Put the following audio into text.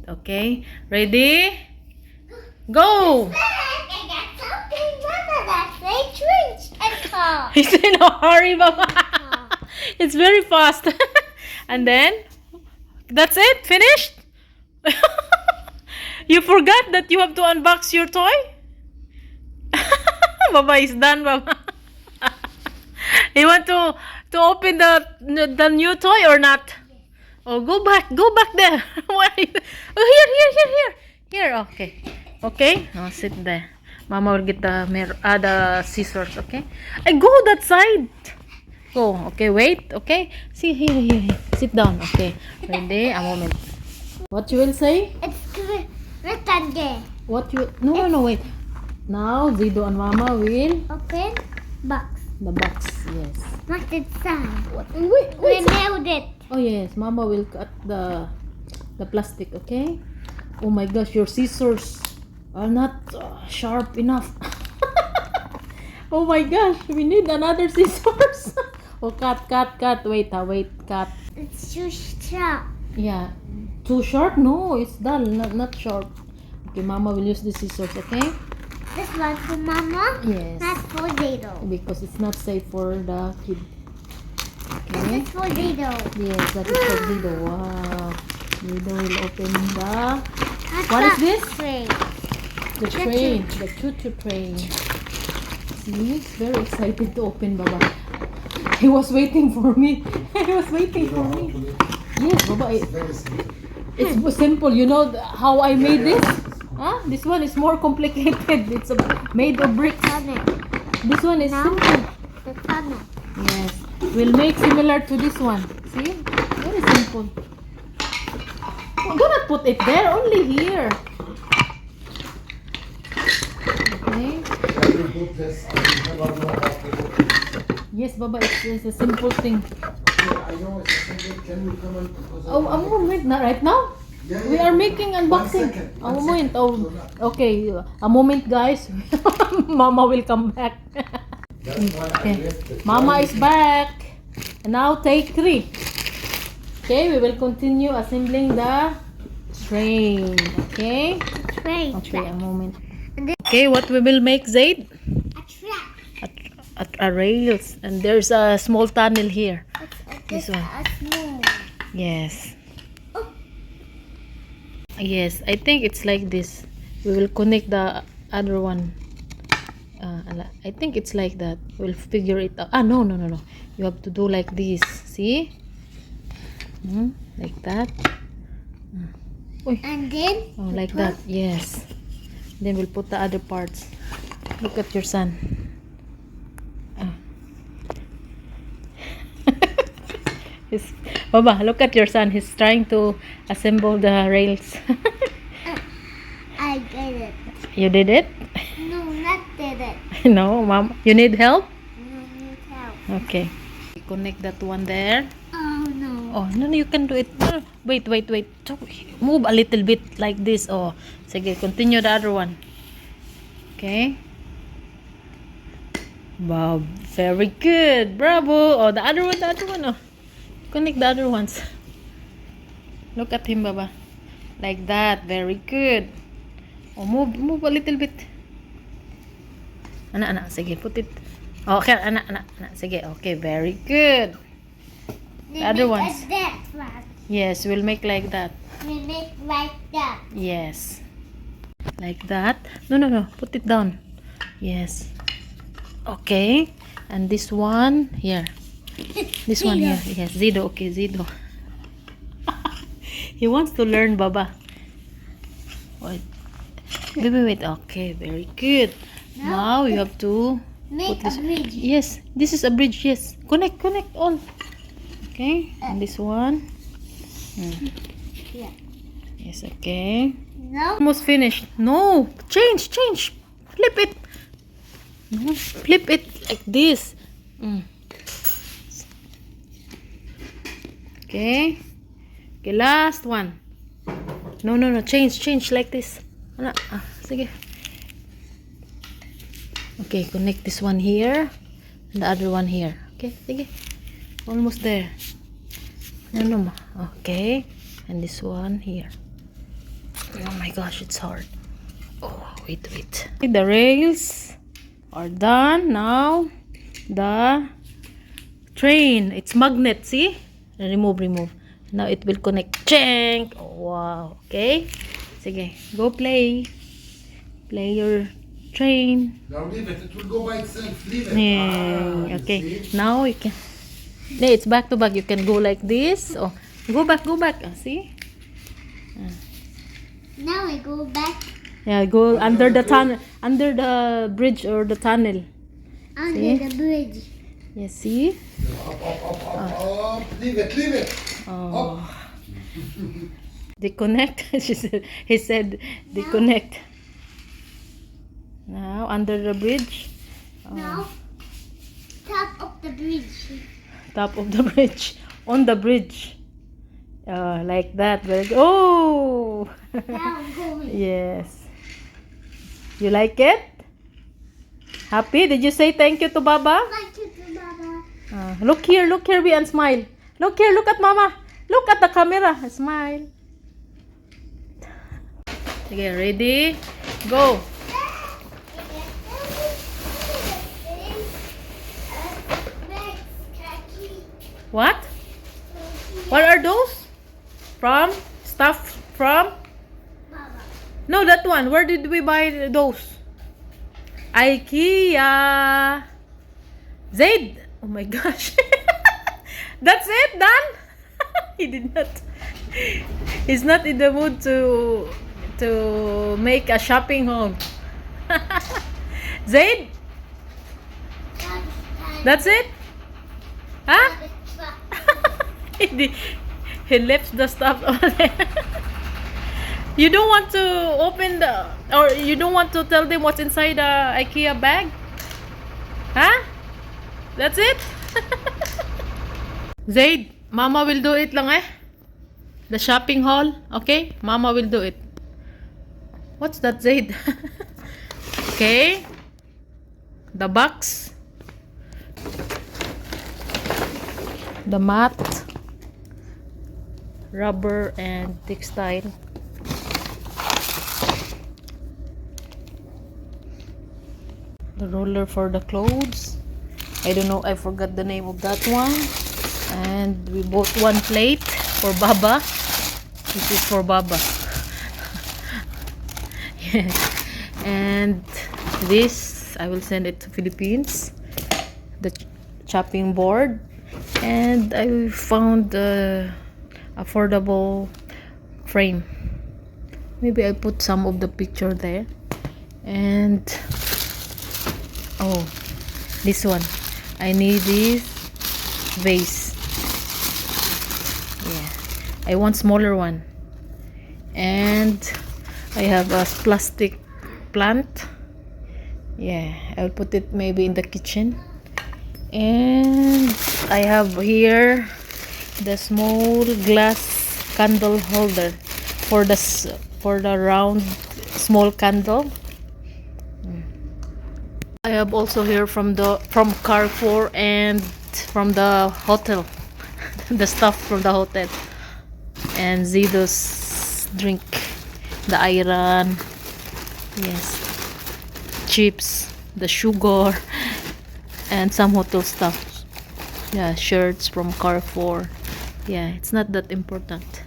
Okay? Ready? Go! I got something better that they change and call. He's in a hurry, Mama. It's very fast. And then, that's it? Finished? You forgot that you have to unbox your toy? Baba is done, Baba. You want to open the new toy or not? Oh, go back there. Why? Oh, here. Okay, okay. Oh, sit there. Mama will get the scissors. Okay. I go that side. Go. Okay, wait. Okay. See here. Sit down. Okay. Ready? A moment. What you will say? It's rectangle. What you? No. Wait. Now Zido and Mama will Open box. the box. Yes. Not inside. What? We Wait. nailed it. Oh yes, Mama will cut the plastic, okay? Oh my gosh, your scissors are not sharp enough. Oh my gosh, we need another scissors. Oh, cut. Wait, cut. It's too sharp. Yeah, too sharp? No, it's dull, not sharp. Okay, Mama will use the scissors, okay? This one for Mama. Yes. That's for Dido. Because it's not safe for the kid. Okay. This is for Dido. Yes, that is for Zido. Wow. Zido will open the... That's What is this? Tray. The train, the choo-choo train. See, he's very excited to open, Baba. He was waiting for me. Yes, Baba. It's simple. You know how I made this? Huh? This one is more complicated. It's made of bricks. Tunnel. This one is Now? simple. The tunnel. Yes. We'll make similar to this one. See? Very simple. Oh, do not put it there. Only here. Okay. Yes, Baba, it's a simple thing. I know it's a simple. Can we come and Oh, a moment. Not right now? We are making unboxing. second, A one moment. second. Oh, okay. A moment, guys. Mama will come back. That's why I Okay. left the Mama toy. is back. And now take 3. Okay, we will continue assembling the train. Okay? Tray. Okay, a moment. And then Okay, what we will make, Zaid? a track. A rails. And there's a small tunnel here. This one. A small. Yes. Oh. Yes, I think it's like this. We will connect the other one. I think it's like that. We'll figure it out. No. You have to do like this. See? Like that. And then Oh, like that. Yes. Then we'll put the other parts. Look at your son. Baba, look at your son. He's trying to assemble the rails. I did it. You did it? No, not did it. No, Mom. You need help? No need help. Okay. Connect that one there. Oh no. Oh, no, you can do it. No, wait. So, move a little bit like this. Oh, sige, continue the other one. Okay. Wow, very good. Bravo. Oh, the other one. Oh, connect the other ones. Look at him, Baba. Like that. Very good. Oh, move a little bit. Anak, sige, put it. Okay, anak. Sige, okay, very good. We other make ones. a that one. Yes, we'll make like that. We make like that. Yes. Like that. No. Put it down. Yes. Okay. And this one here. This one here. Yes, Zido. Okay, Zido. He wants to learn, Baba. Wait. Wait. Okay, very good. Now you have to Make put this. a bridge. Yes, this is a bridge. Yes. Connect all. Okay. And this one. Yeah. Yes, okay. No. Almost finished. No, change. Flip it. No, flip it like this. Okay. Okay, last one. No. Change like this. Sige. Okay, connect this one here and the other one here. Okay, sige. Almost there. No. Okay. And this one here. Oh my gosh, it's hard. Oh, wait. The rails are done. Now, the train. It's magnet, see? Remove. Now, it will connect. Cheng! Oh, wow. Okay? Sige, go play. Play your train. Now leave it. It will go by itself. Leave it. Yeah, You okay. see? Now you can. Yeah, it's back to back. You can go like this. Oh, go back. See? Now I go back Yeah, go under the tunnel, under the bridge or the tunnel. under See? the bridge. Yeah, see? Up. Leave it. Oh. Disconnect. He said disconnect. Now under the bridge. Now, top of the bridge. Top of the bridge. On the bridge. Like that. Very good. Oh! Now I'm going. Yes. You like it? Happy? Did you say thank you to Baba? Thank you to Baba. Look here, Be, and smile. Look here, look at Mama. Look at the camera. Smile. Okay, ready? Go. What? What are those? From? Stuff from? No, that one. Where did we buy those? IKEA. Zaid. Oh my gosh. That's it? Done? He did not. He's not in the mood to make a shopping haul. Zaid? That's it? Huh? He left the stuff on there. You don't want to open the, or you don't want to tell them what's inside the IKEA bag? Huh? That's it? Zaid, Mama will do it lang eh. The shopping haul, okay? Mama will do it. What's that, Zaid? Okay. The box. The mat. Rubber and textile. The roller for the clothes. I don't know, I forgot the name of that one. And we bought one plate for Baba. This is for Baba. Yeah. And this, I will send it to Philippines. The chopping board. And I found the affordable frame. Maybe I put some of the picture there. And oh, this one. I need this vase. Yeah, I want smaller one. And I have a plastic plant. Yeah, I'll put it maybe in the kitchen. And I have here the small glass candle holder for the round small candle. I have also here from Carrefour and from the hotel, the stuff from the hotel, and Zido's drink, the iron, yes, chips, the sugar, and some hotel stuff. Yeah, shirts from Carrefour. Yeah, it's not that important.